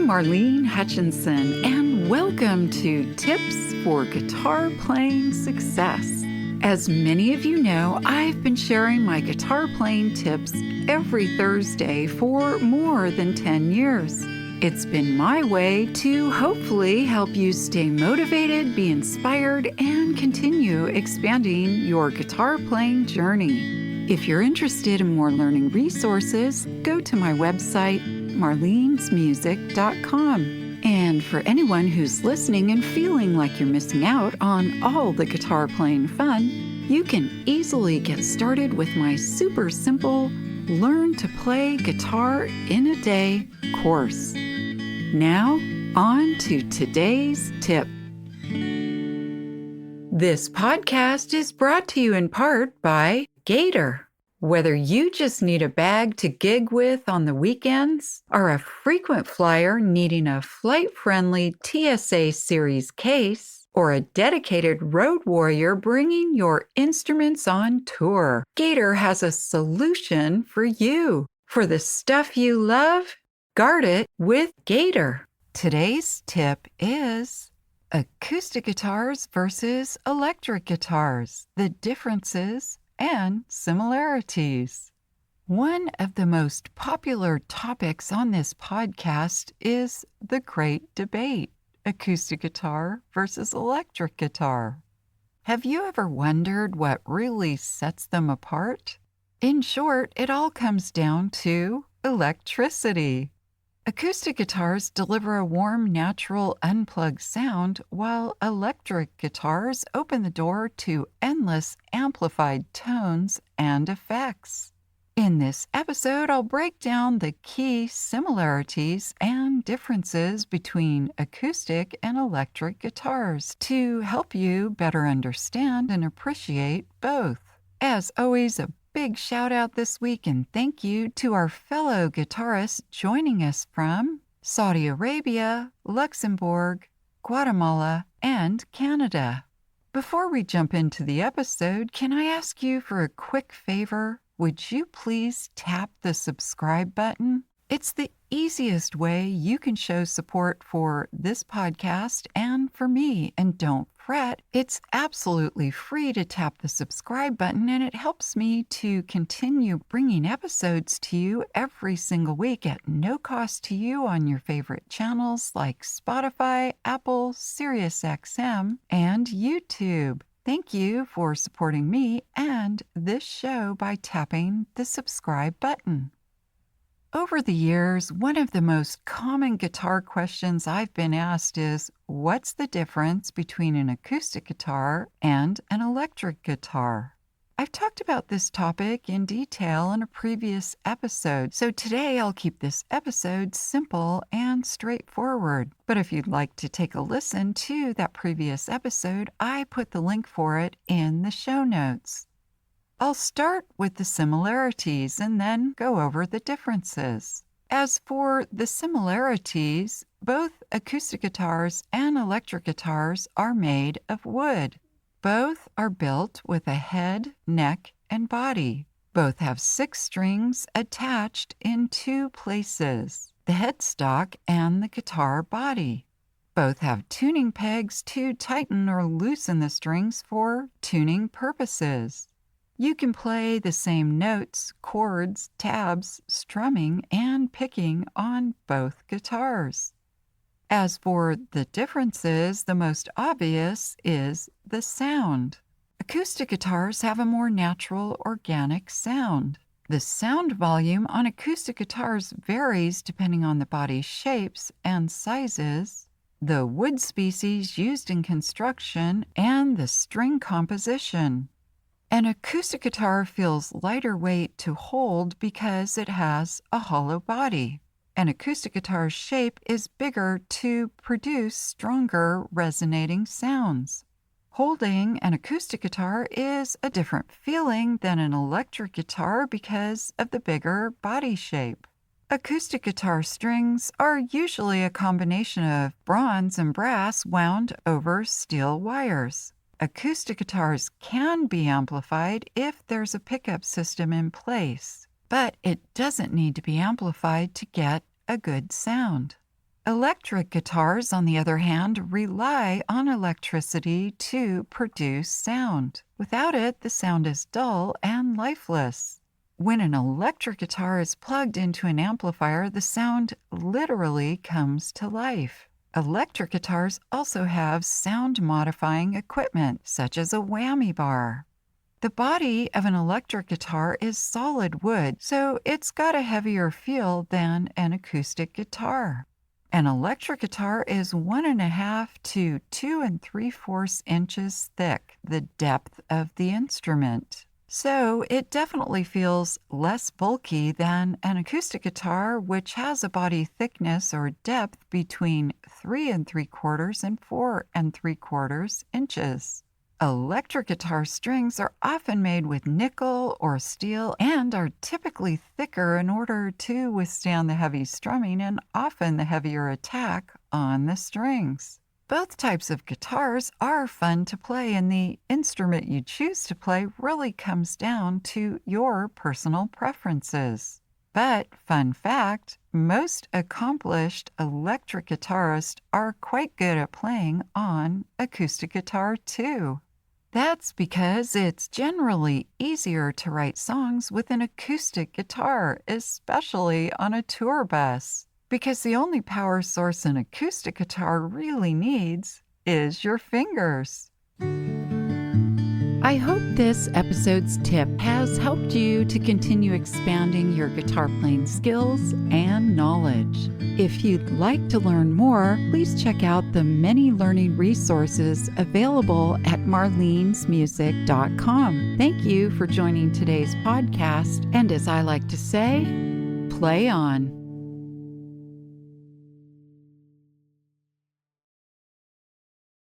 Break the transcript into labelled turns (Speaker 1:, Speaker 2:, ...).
Speaker 1: I'm Marlene Hutchinson, and welcome to Tips for Guitar Playing Success. As many of you know, I've been sharing my guitar playing tips every Thursday for more than 10 years. It's been my way to hopefully help you stay motivated, be inspired, and continue expanding your guitar playing journey. If you're interested in more learning resources, go to my website, marlenesmusic.com. And for anyone who's listening and feeling like you're missing out on all the guitar playing fun, you can easily get started with my super simple Learn to Play Guitar in a Day course. Now, on to today's tip. This podcast is brought to you in part by Gator. Whether you just need a bag to gig with on the weekends, or a frequent flyer needing a flight-friendly TSA Series case, or a dedicated road warrior bringing your instruments on tour, Gator has a solution for you. For the stuff you love, guard it with Gator. Today's tip is acoustic guitars versus electric guitars, the differences and similarities. One of the most popular topics on this podcast is the great debate, acoustic guitar versus electric guitar. Have you ever wondered what really sets them apart? In short, it all comes down to electricity. Acoustic guitars deliver a warm, natural, unplugged sound, while electric guitars open the door to endless amplified tones and effects. In this episode, I'll break down the key similarities and differences between acoustic and electric guitars to help you better understand and appreciate both. As always, a big shout out this week and thank you to our fellow guitarists joining us from Saudi Arabia, Luxembourg, Guatemala, and Canada. Before we jump into the episode, can I ask you for a quick favor? Would you please tap the subscribe button? It's the easiest way you can show support for this podcast and for me. And don't fret, it's absolutely free to tap the subscribe button, and it helps me to continue bringing episodes to you every single week at no cost to you on your favorite channels like Spotify, Apple, SiriusXM, and YouTube. Thank you for supporting me and this show by tapping the subscribe button. Over the years, one of the most common guitar questions I've been asked is, what's the difference between an acoustic guitar and an electric guitar? I've talked about this topic in detail in a previous episode, so today I'll keep this episode simple and straightforward. But if you'd like to take a listen to that previous episode, I put the link for it in the show notes. I'll start with the similarities and then go over the differences. As for the similarities, both acoustic guitars and electric guitars are made of wood. Both are built with a head, neck, and body. Both have 6 strings attached in 2 places, the headstock and the guitar body. Both have tuning pegs to tighten or loosen the strings for tuning purposes. You can play the same notes, chords, tabs, strumming, and picking on both guitars. As for the differences, the most obvious is the sound. Acoustic guitars have a more natural, organic sound. The sound volume on acoustic guitars varies depending on the body shapes and sizes, the wood species used in construction, and the string composition. An acoustic guitar feels lighter weight to hold because it has a hollow body. An acoustic guitar's shape is bigger to produce stronger resonating sounds. Holding an acoustic guitar is a different feeling than an electric guitar because of the bigger body shape. Acoustic guitar strings are usually a combination of bronze and brass wound over steel wires. Acoustic guitars can be amplified if there's a pickup system in place, but it doesn't need to be amplified to get a good sound. Electric guitars, on the other hand, rely on electricity to produce sound. Without it, the sound is dull and lifeless. When an electric guitar is plugged into an amplifier, the sound literally comes to life. Electric guitars also have sound-modifying equipment, such as a whammy bar. The body of an electric guitar is solid wood, so it's got a heavier feel than an acoustic guitar. An electric guitar is 1.5 to 2 3/4 inches thick, the depth of the instrument. So it definitely feels less bulky than an acoustic guitar, which has a body thickness or depth between 3 3/4 and 4 3/4 inches. Electric guitar strings are often made with nickel or steel and are typically thicker in order to withstand the heavy strumming and often the heavier attack on the strings. Both types of guitars are fun to play, and the instrument you choose to play really comes down to your personal preferences. But, fun fact, most accomplished electric guitarists are quite good at playing on acoustic guitar too. That's because it's generally easier to write songs with an acoustic guitar, especially on a tour bus, because the only power source an acoustic guitar really needs is your fingers. I hope this episode's tip has helped you to continue expanding your guitar playing skills and knowledge. If you'd like to learn more, please check out the many learning resources available at marlenesmusic.com. Thank you for joining today's podcast, and as I like to say, play on.